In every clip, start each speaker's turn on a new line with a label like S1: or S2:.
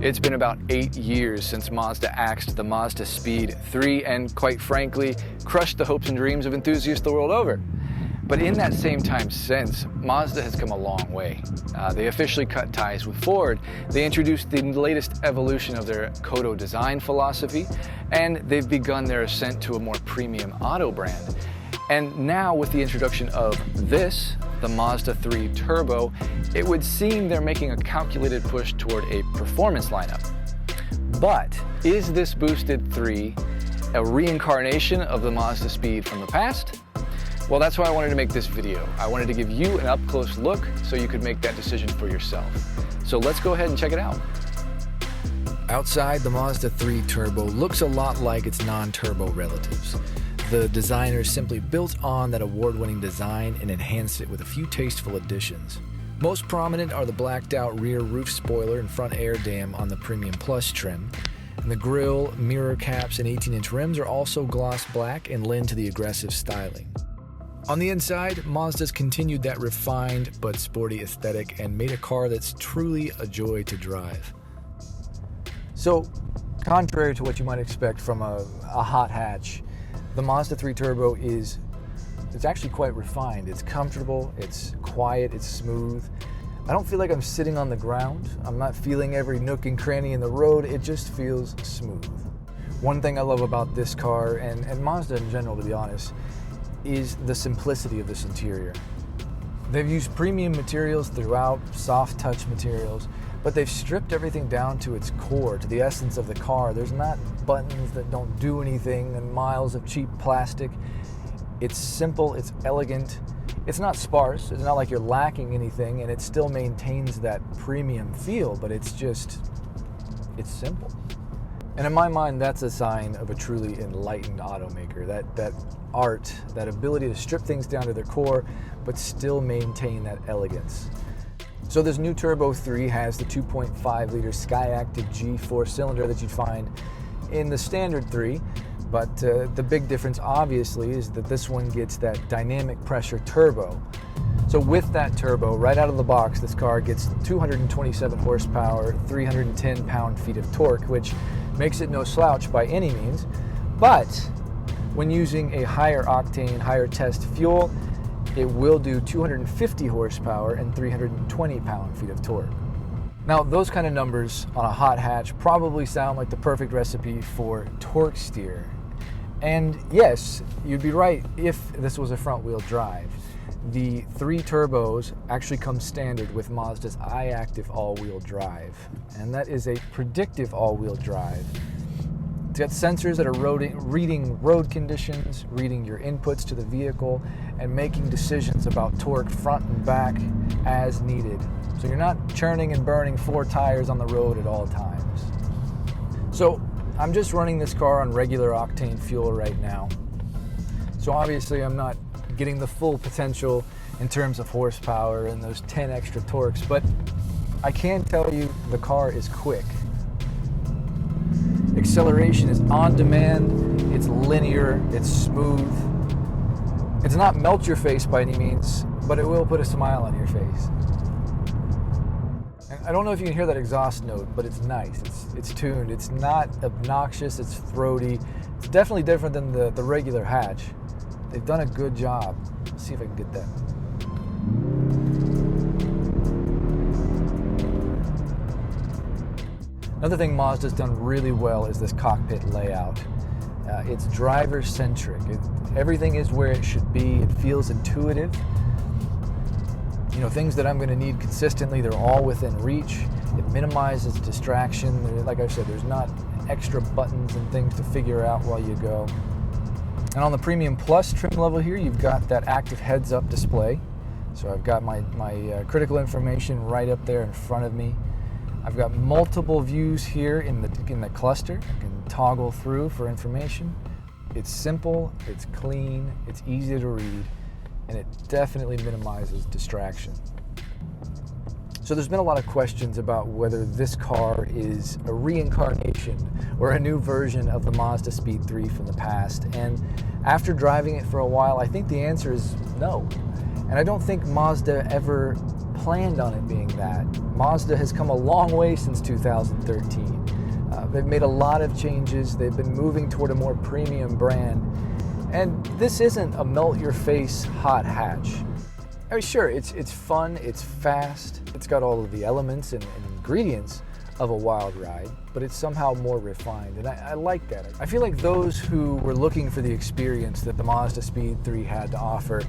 S1: It's been about 8 years since Mazda axed the MazdaSpeed 3 and, quite frankly, crushed the hopes and dreams of enthusiasts the world over. But in that same time since, Mazda has come a long way. They officially cut ties with Ford, they introduced the latest evolution of their Kodo design philosophy, and they've begun their ascent to a more premium auto brand. And now with the introduction of this, the Mazda3 Turbo, it would seem they're making a calculated push toward a performance lineup. But is this boosted 3 a reincarnation of the MazdaSpeed from the past? Well, that's why I wanted to make this video. I wanted to give you an up-close look so you could make that decision for yourself. So let's go ahead and check it out. Outside, the Mazda3 Turbo looks a lot like its non-turbo relatives. The designers simply built on that award-winning design and enhanced it with a few tasteful additions. Most prominent are the blacked-out rear roof spoiler and front air dam on the Premium Plus trim. And the grille, mirror caps, and 18-inch rims are also gloss black and lend to the aggressive styling. On the inside, Mazda's continued that refined but sporty aesthetic and made a car that's truly a joy to drive. So, contrary to what you might expect from a hot hatch, the Mazda3 Turbo it's actually quite refined. It's comfortable, it's quiet, it's smooth. I don't feel like I'm sitting on the ground. I'm not feeling every nook and cranny in the road. It just feels smooth. One thing I love about this car, and Mazda in general to be honest, is the simplicity of this interior. They've used premium materials throughout, soft touch materials, but they've stripped everything down to its core, to the essence of the car. There's not buttons that don't do anything and miles of cheap plastic. It's simple, it's elegant, it's not sparse, it's not like you're lacking anything, and it still maintains that premium feel, but it's simple. And in my mind, that's a sign of a truly enlightened automaker, that art, that ability to strip things down to their core, but still maintain that elegance. So this new Turbo 3 has the 2.5-liter Skyactiv G4 cylinder that you'd find in the standard 3, but the big difference obviously is that this one gets that dynamic pressure turbo. So with that turbo, right out of the box, this car gets 227 horsepower, 310 pound-feet of torque, which makes it no slouch by any means, but when using a higher octane, higher test fuel, it will do 250 horsepower and 320 pound-feet of torque. Now, those kind of numbers on a hot hatch probably sound like the perfect recipe for torque steer. And yes, you'd be right if this was a front-wheel drive. The 3 turbos actually come standard with Mazda's iActive all-wheel drive, and that is a predictive all-wheel drive. It's got sensors that are reading road conditions, reading your inputs to the vehicle, and making decisions about torque front and back as needed. So you're not churning and burning 4 tires on the road at all times. So I'm just running this car on regular octane fuel right now. So obviously I'm not getting the full potential in terms of horsepower and those 10 extra torques, but I can tell you the car is quick. Acceleration is on demand, it's linear, it's smooth. It's not melt your face by any means, but it will put a smile on your face. And I don't know if you can hear that exhaust note, but it's nice, it's tuned, it's not obnoxious, it's throaty. It's definitely different than the regular hatch. They've done a good job. Let's see if I can get that. Another thing Mazda's done really well is this cockpit layout. It's driver-centric. Everything is where it should be. It feels intuitive. You know, things that I'm going to need consistently, they're all within reach. It minimizes distraction. Like I said, there's not extra buttons and things to figure out while you go. And on the Premium Plus trim level here, you've got that active heads-up display. So I've got my critical information right up there in front of me. I've got multiple views here in the cluster. I can toggle through for information. It's simple, it's clean, it's easy to read, and it definitely minimizes distraction. So there's been a lot of questions about whether this car is a reincarnation or a new version of the MazdaSpeed 3 from the past. And after driving it for a while, I think the answer is no. And I don't think Mazda ever
S2: planned on it being that. Mazda has come a long way since 2013. They've made a lot of changes. They've been moving toward a more premium brand. And this isn't a melt-your-face hot hatch. I mean, sure, it's fun, it's fast, it's got all of the elements and ingredients of a wild ride, but it's somehow more refined, and I like that. I feel like those who were looking for the experience that the MazdaSpeed 3 had to offer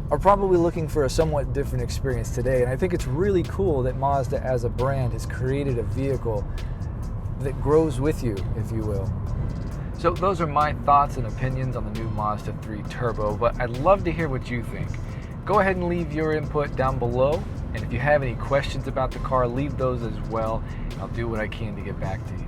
S2: are probably looking for a somewhat different experience today, and I think it's really cool that Mazda as a brand has created a vehicle that grows with you, if you will. So those are my thoughts and opinions on the new Mazda3 Turbo, but I'd love to hear what you think. Go ahead and leave your input down below, and if you have any questions about the car, leave those as well. I'll do what I can to get back to you.